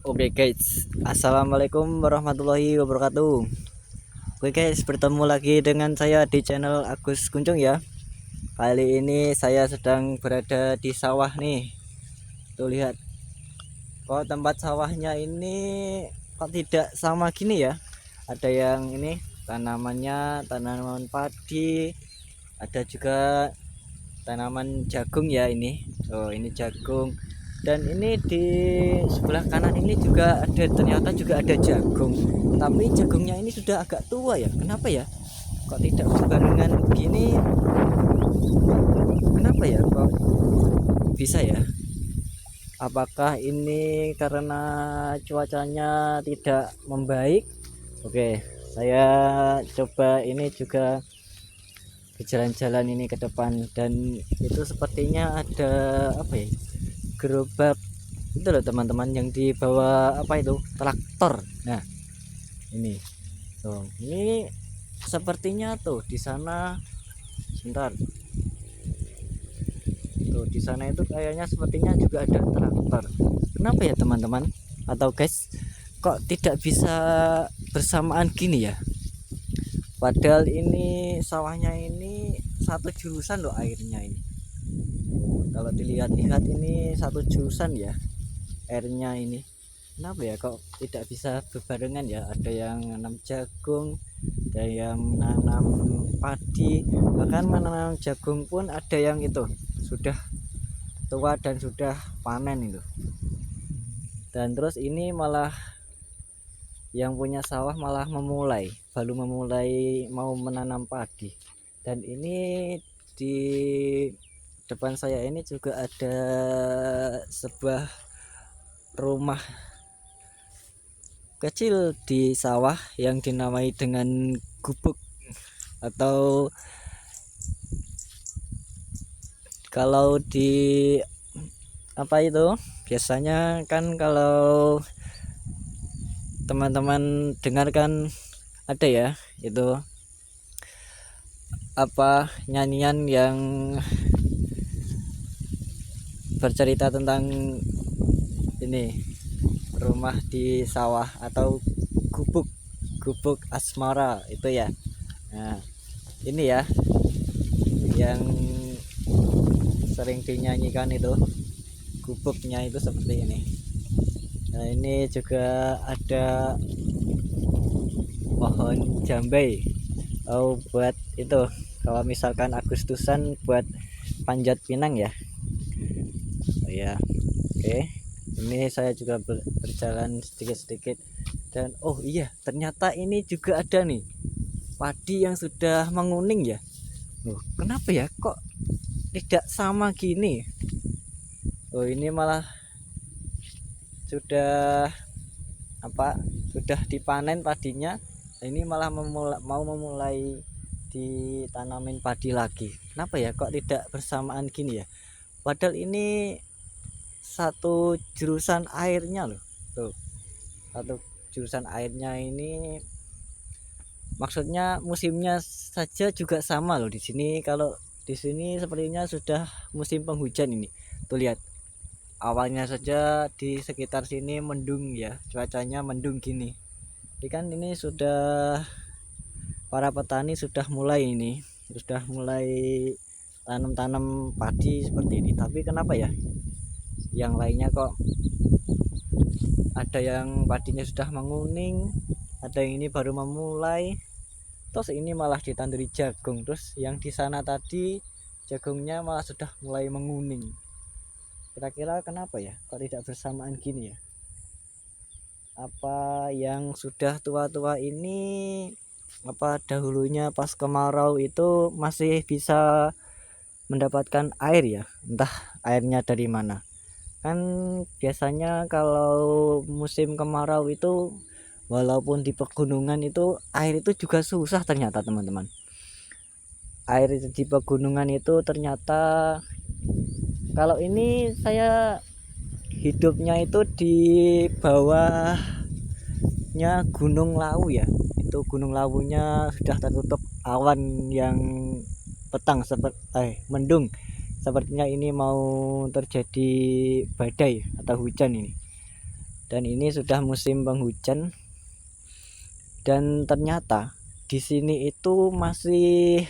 Oke guys, assalamualaikum warahmatullahi wabarakatuh. Oke guys, bertemu lagi dengan saya di channel Agus Kuncung ya. Kali ini saya sedang berada di sawah nih. Tuh lihat, kok tempat sawahnya ini kok tidak sama gini ya. Ada yang ini tanamannya tanaman padi, ada juga tanaman jagung ya ini. Oh ini jagung. Dan ini di sebelah kanan ini juga ada, ternyata juga ada jagung, tapi jagungnya ini sudah agak tua ya. Kenapa ya kok tidak berbarengan begini? Kenapa ya kok bisa ya? Apakah ini karena cuacanya tidak membaik? Oke, saya coba ini juga jalan-jalan ini ke depan, dan itu sepertinya ada apa ya, gerobak itu loh teman-teman, yang dibawa apa itu, traktor. Nah ini tuh, ini sepertinya tuh di sana, sebentar, tuh di sana itu kayaknya sepertinya juga ada traktor. Kenapa ya teman-teman atau guys, kok tidak bisa bersamaan gini ya, padahal ini sawahnya ini satu jurusan loh airnya ini. Kalau dilihat-lihat ini satu jurusan ya airnya ini. Kenapa ya kok tidak bisa berbarengan ya? Ada yang menanam jagung, ada yang menanam padi, bahkan menanam jagung pun ada yang itu sudah tua dan sudah panen itu. Dan terus ini malah yang punya sawah malah baru memulai mau menanam padi. Dan ini di depan saya ini juga ada sebuah rumah kecil di sawah yang dinamai dengan gubuk, atau kalau di apa itu biasanya kan, kalau teman-teman dengarkan ada ya itu apa, nyanyian yang bercerita tentang ini rumah di sawah atau gubuk gubuk asmara itu ya. Nah ini ya yang sering dinyanyikan itu, gubuknya itu seperti ini. Nah ini juga ada pohon jambai, oh buat itu kalau misalkan Agustusan buat panjat pinang ya. Oh ya, oke. Ini saya juga berjalan sedikit-sedikit, dan oh iya ternyata ini juga ada nih padi yang sudah menguning ya. Loh, kenapa ya kok tidak sama gini? Oh ini malah sudah apa, sudah dipanen padinya, ini malah mau memulai ditanamin padi lagi. Kenapa ya kok tidak bersamaan gini ya, padahal ini satu jurusan airnya loh. Tuh, satu jurusan airnya ini, maksudnya musimnya saja juga sama loh di sini. Kalau di sini sepertinya sudah musim penghujan ini. Tuh lihat, awalnya saja di sekitar sini mendung ya, cuacanya mendung gini. Jadi kan ini sudah, para petani sudah mulai tanam-tanam padi seperti ini. Tapi kenapa ya yang lainnya kok ada yang padinya sudah menguning, ada yang ini baru memulai, terus ini malah ditanduri jagung, terus yang di sana tadi jagungnya malah sudah mulai menguning. Kira-kira kenapa ya kok tidak bersamaan gini ya? Apa yang sudah tua-tua ini, apa dahulunya pas kemarau itu masih bisa mendapatkan air ya, entah airnya dari mana. Kan biasanya kalau musim kemarau itu, walaupun di pegunungan itu air itu juga susah ternyata teman-teman. Air di pegunungan itu ternyata, kalau ini saya hidupnya itu di bawahnya Gunung Lawu ya. Itu Gunung Lawunya sudah tertutup awan yang petang seperti mendung. Sepertinya ini mau terjadi badai atau hujan ini. dan ini sudah musim penghujan. Dan ternyata di sini itu masih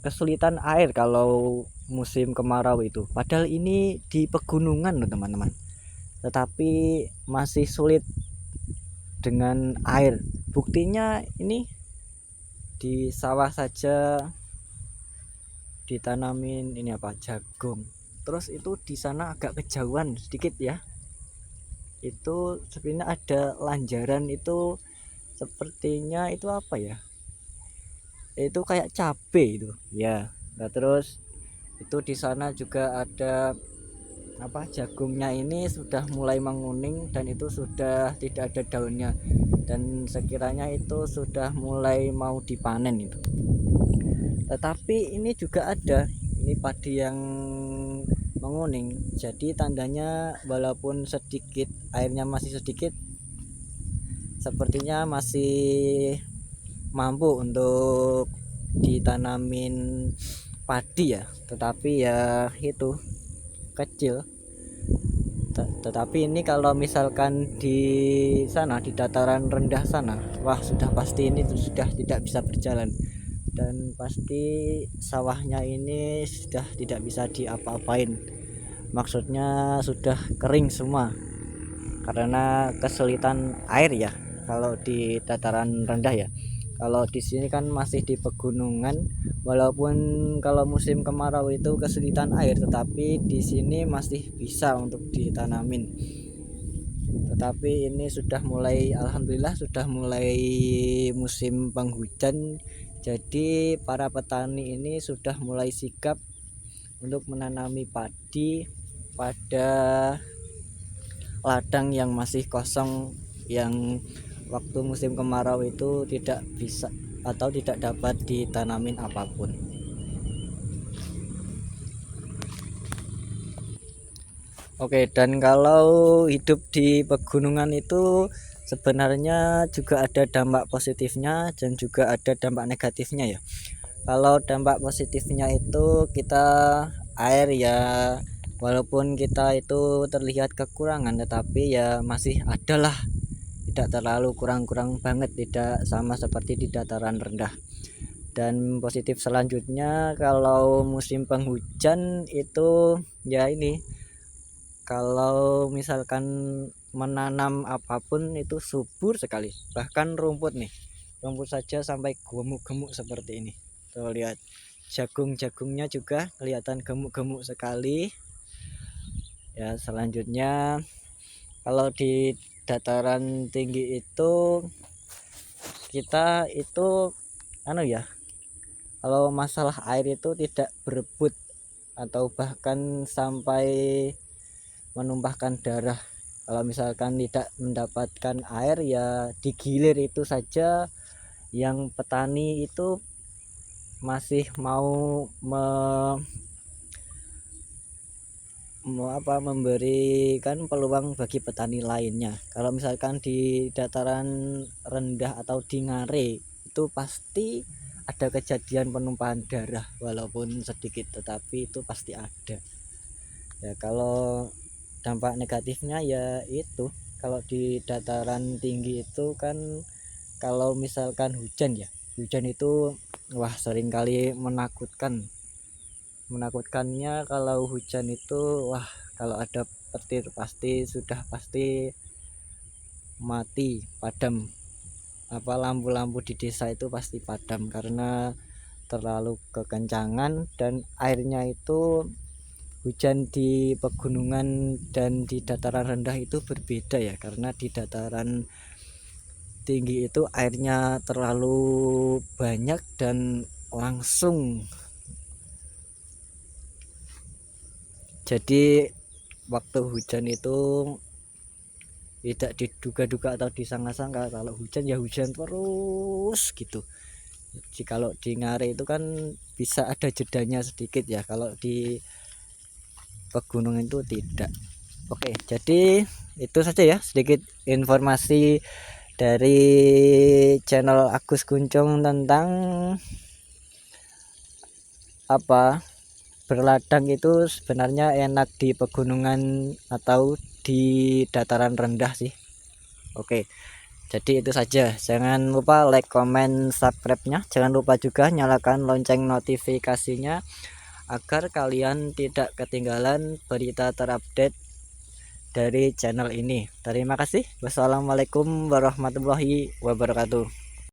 kesulitan air kalau musim kemarau itu. Padahal ini di pegunungan loh teman-teman, tetapi masih sulit dengan air. Buktinya ini di sawah saja ditanamin ini jagung. Terus itu di sana agak kejauhan sedikit ya, itu sebenarnya ada lanjaran, itu sepertinya itu itu kayak cabe itu ya. Nah, terus itu di sana juga ada jagungnya ini sudah mulai menguning dan itu sudah tidak ada daunnya, dan sekiranya itu sudah mulai mau dipanen itu. Tetapi ini juga ada ini padi yang menguning, jadi tandanya walaupun sedikit airnya masih sedikit, sepertinya masih mampu untuk ditanamin padi ya, tetapi ya itu kecil. Tetapi ini kalau misalkan di sana di dataran rendah sana, wah sudah pasti ini sudah tidak bisa berjalan, dan pasti sawahnya ini sudah tidak bisa diapa-apain, maksudnya sudah kering semua karena kesulitan air ya kalau di dataran rendah ya. Kalau di sini kan masih di pegunungan, walaupun kalau musim kemarau itu kesulitan air, tetapi di sini masih bisa untuk ditanamin. Tetapi ini sudah mulai, alhamdulillah sudah mulai musim penghujan, jadi para petani ini sudah mulai sigap untuk menanami padi pada ladang yang masih kosong, yang waktu musim kemarau itu tidak bisa atau tidak dapat ditanamin apapun. Oke, dan kalau hidup di pegunungan itu sebenarnya juga ada dampak positifnya dan juga ada dampak negatifnya ya. Kalau dampak positifnya itu kita air ya, walaupun kita itu terlihat kekurangan, tetapi ya masih ada lah, tidak terlalu kurang-kurang banget, tidak sama seperti di dataran rendah. Dan positif selanjutnya kalau musim penghujan itu ya ini, kalau misalkan menanam apapun itu subur sekali, bahkan rumput saja sampai gemuk-gemuk seperti ini. Tuh lihat, jagungnya juga kelihatan gemuk-gemuk sekali ya. Selanjutnya kalau di dataran tinggi itu kita itu kalau masalah air itu tidak berebut atau bahkan sampai menumpahkan darah. Kalau misalkan tidak mendapatkan air ya digilir itu saja, yang petani itu masih mau memberikan peluang bagi petani lainnya. Kalau misalkan di dataran rendah atau di Ngare itu pasti ada kejadian penumpahan darah, walaupun sedikit tetapi itu pasti ada ya. Kalau dampak negatifnya ya itu, kalau di dataran tinggi itu kan kalau misalkan hujan itu wah seringkali menakutkannya. Kalau hujan itu wah, kalau ada petir pasti mati, padam, lampu-lampu di desa itu pasti padam karena terlalu kekencangan. Dan airnya itu, hujan di pegunungan dan di dataran rendah itu berbeda ya, karena di dataran tinggi itu airnya terlalu banyak dan langsung, jadi waktu hujan itu tidak diduga-duga atau disangka-sangka. Kalau hujan ya hujan terus gitu. Jadi kalau di Ngare itu kan bisa ada jedanya sedikit ya, kalau di pegunungan itu tidak. Oke, jadi itu saja ya sedikit informasi dari channel Agus Kuncung tentang berladang itu sebenarnya enak di pegunungan atau di dataran rendah sih. Oke, jadi itu saja. Jangan lupa like, comment, subscribe-nya. Jangan lupa juga nyalakan lonceng notifikasinya agar kalian tidak ketinggalan berita terupdate dari channel ini. Terima kasih. Wassalamualaikum warahmatullahi wabarakatuh.